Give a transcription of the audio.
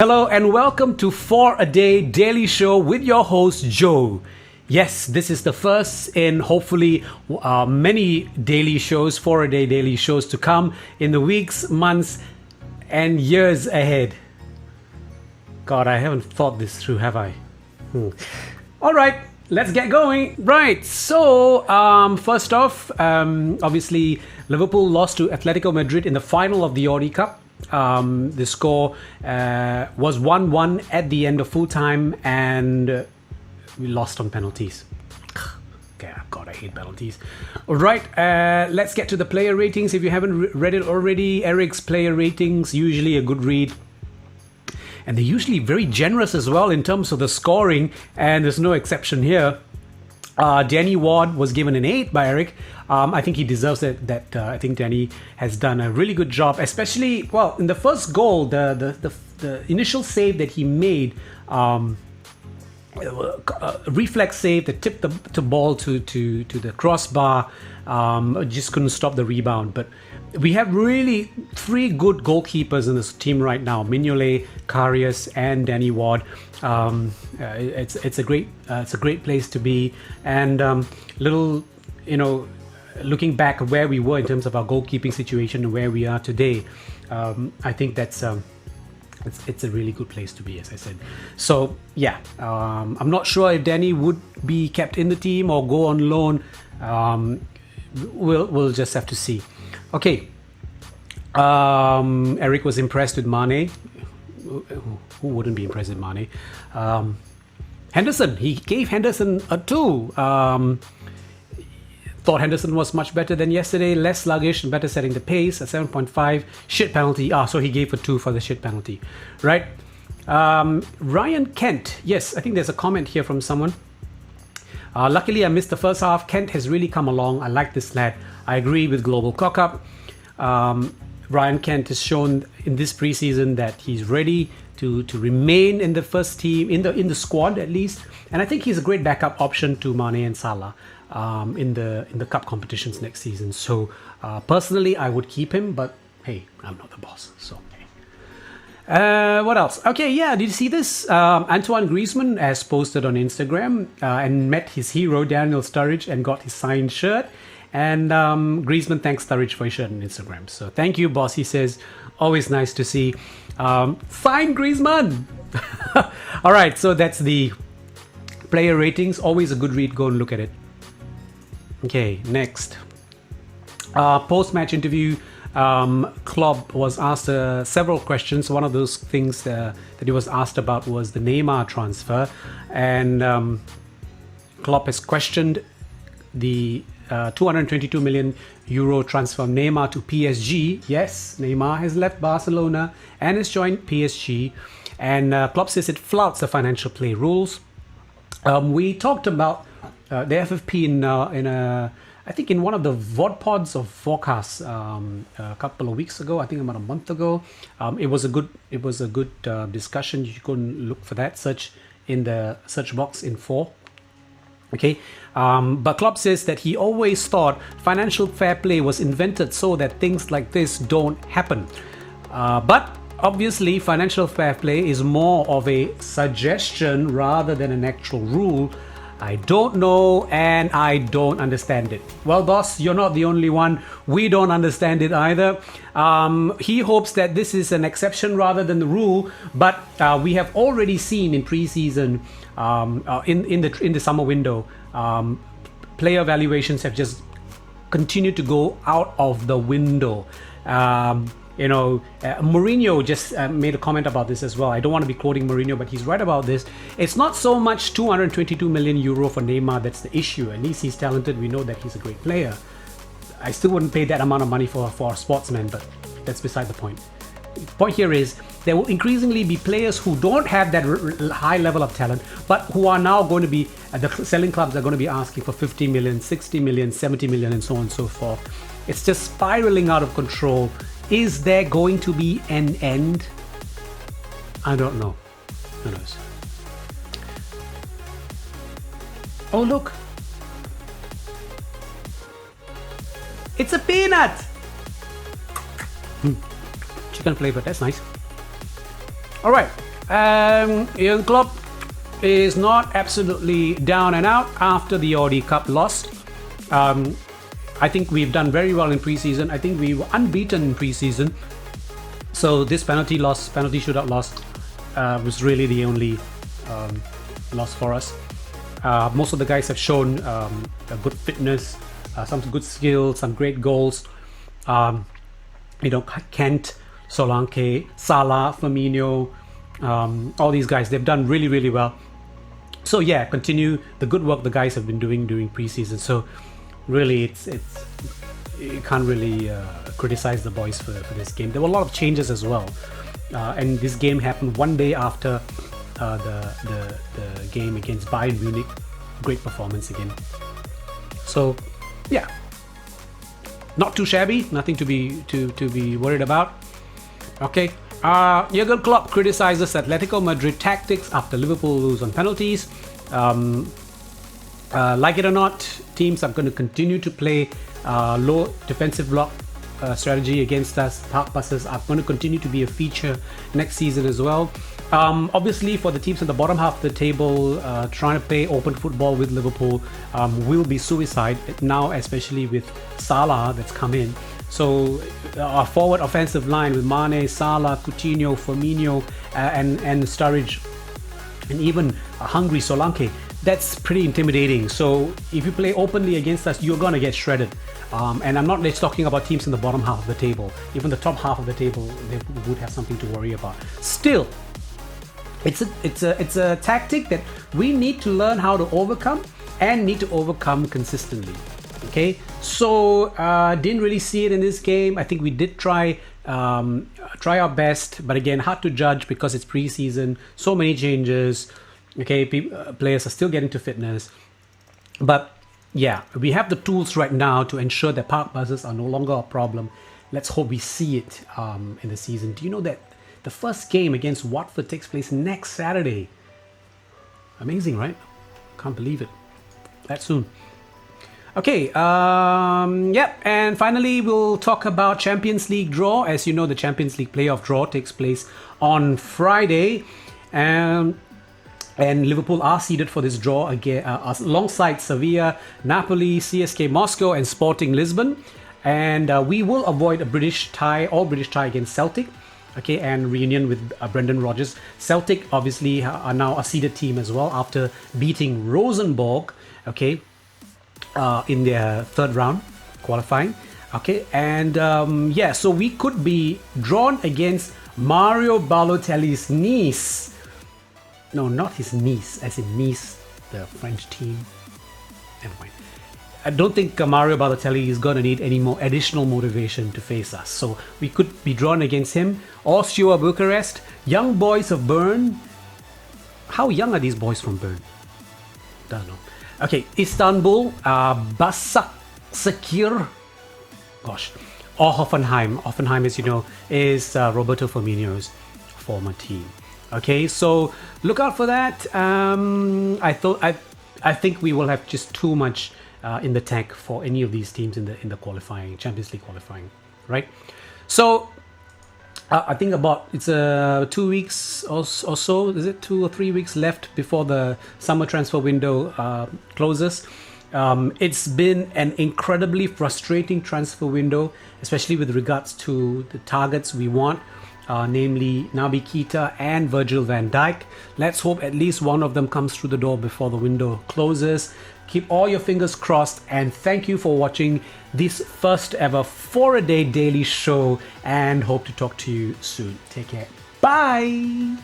Hello and welcome to For a Day Daily Show with your host Joe. Yes, this is the first in hopefully many daily shows, For a Day daily shows to come in the weeks, months and years ahead. God, I haven't thought this through, have I? All right, let's get going. Right, so first off, obviously Liverpool lost to Atletico Madrid in the final of the Audi Cup. The score was 1-1 at the end of full time, and we lost on penalties. Okay, God, I hate penalties. All right, let's get to the player ratings. If you haven't read it already, Eric's player ratings, usually a good read. And they're usually very generous as well in terms of the scoring, and there's no exception here. Danny Ward was given an 8 by Eric. I think he deserves it. I think Danny has done a really good job, especially, well, in the first goal, the initial save that he made, a reflex save that tipped the ball to the crossbar, just couldn't stop the rebound. But we have really 3 good goalkeepers in this team right now: Mignolet, Karius, and Danny Ward. It's a great place to be, and looking back at where we were in terms of our goalkeeping situation and where we are today, I think that's it's a really good place to be, as I said. So yeah, I'm not sure if Danny would be kept in the team or go on loan. We'll just have to see. Okay. Eric was impressed with Mane. Who wouldn't be impressed with Mane? Henderson, he gave Henderson a 2. Thought Henderson was much better than yesterday, less sluggish and better setting the pace, a 7.5. Shit penalty. So he gave a 2 for the shit penalty. Right? Ryan Kent. Yes, I think there's a comment here from someone. Luckily, I missed the first half. Kent has really come along. I like this lad. I agree with Global Cock-Up. Ryan Kent has shown in this preseason that he's ready to remain in the first team, in the squad at least. And I think he's a great backup option to Mane and Salah in the cup competitions next season. So personally, I would keep him, but hey, I'm not the boss. So hey. What else? Okay, yeah, did you see this? Antoine Griezmann has posted on Instagram and met his hero Daniel Sturridge and got his signed shirt. And Griezmann thanks Sturridge for his shirt on Instagram. So thank you, boss. He says, always nice to see. Sign Griezmann! All right, so that's the player ratings. Always a good read. Go and look at it. Okay, next. Post-match interview. Klopp was asked several questions. One of those things that he was asked about was the Neymar transfer. And Klopp has questioned the 222 million euro transfer from Neymar to PSG. Yes, Neymar has left Barcelona and has joined PSG, and Klopp says it flouts the financial play rules. We talked about the FFP I think in one of the VOD pods of forecasts a couple of weeks ago. I think about a month ago. It was a good discussion. You can look for that. Search in the search box in FOAR. Okay, but Klopp says that he always thought financial fair play was invented so that things like this don't happen. But obviously, financial fair play is more of a suggestion rather than an actual rule. I don't know and I don't understand it. Well, boss, you're not the only one. We don't understand it either. He hopes that this is an exception rather than the rule, but we have already seen in preseason, in the summer window, player valuations have just continued to go out of the window. Mourinho just made a comment about this as well. I don't want to be quoting Mourinho, but he's right about this. It's not so much 222 million euro for Neymar that's the issue. At least he's talented. We know that he's a great player. I still wouldn't pay that amount of money for a sportsman, but that's beside the point. The point here is there will increasingly be players who don't have that high level of talent, but who are now going to be, the selling clubs are going to be asking for 50 million, 60 million, 70 million, and so on and so forth. It's just spiraling out of control. Is there going to be an end? I don't know. Who knows? Oh, look. It's a peanut. Chicken flavor. That's nice. All right. Jurgen Klopp is not absolutely down and out after the Audi Cup loss. I think we've done very well in preseason. I think we were unbeaten in preseason. So this penalty shootout loss, was really the only loss for us. Most of the guys have shown a good fitness, some good skills, some great goals. Kent, Solanke, Salah, Firmino, all these guys, they've done really, really well. So yeah, continue the good work the guys have been doing during preseason. So really, it's you can't really criticize the boys for this game. There were a lot of changes as well, and this game happened one day after the game against Bayern Munich. Great performance again. So yeah, not too shabby, nothing to be worried about. Okay. Jurgen Klopp criticizes Atletico Madrid tactics after Liverpool lose on penalties. Like it or not, teams are going to continue to play low defensive block strategy against us. Park passes are going to continue to be a feature next season as well. Obviously, for the teams in the bottom half of the table, trying to play open football with Liverpool will be suicide now, especially with Salah that's come in. So our forward offensive line with Mane, Salah, Coutinho, Firmino, and Sturridge, and even a hungry Solanke, that's pretty intimidating. So if you play openly against us, you're gonna get shredded. And I'm not just talking about teams in the bottom half of the table. Even the top half of the table, they would have something to worry about. Still, it's a tactic that we need to learn how to overcome and need to overcome consistently. Okay, so didn't really see it in this game. I think we did try our best, but again, hard to judge because it's preseason. So many changes. Okay, players are still getting to fitness, but yeah, we have the tools right now to ensure that park buses are no longer a problem. Let's hope we see it in the season. Do you know that the first game against Watford takes place next Saturday? Amazing, right? Can't believe it. That soon. Okay, and finally we'll talk about Champions League draw. As you know, the Champions League playoff draw takes place on Friday, and Liverpool are seeded for this draw again alongside Sevilla, Napoli, CSK Moscow, and Sporting Lisbon. And we will avoid a British tie against Celtic. Okay, and reunion with Brendan Rodgers. Celtic obviously are now a seeded team as well after beating Rosenborg. Okay. In their third round qualifying. Okay, and so we could be drawn against Mario Balotelli's Nice. No, not his niece, as in Nice, the French team. Never mind. I don't think Mario Balotelli is going to need any more additional motivation to face us. So we could be drawn against him. Or Steaua Bucharest, young boys of Bern. How young are these boys from Bern? Don't know. Okay, Istanbul, Başakşehir, or Hoffenheim. Hoffenheim, as you know, is Roberto Firmino's former team. Okay, so look out for that. I think we will have just too much in the tank for any of these teams in the qualifying Champions League qualifying, right? So I think it's 2 weeks or so. Is it 2 or 3 weeks left before the summer transfer window closes? It's been an incredibly frustrating transfer window, especially with regards to the targets we want, namely Naby Keita and Virgil van Dijk. Let's hope at least one of them comes through the door before the window closes. Keep all your fingers crossed, and thank you for watching this first ever For a Day daily show, and hope to talk to you soon. Take care. Bye.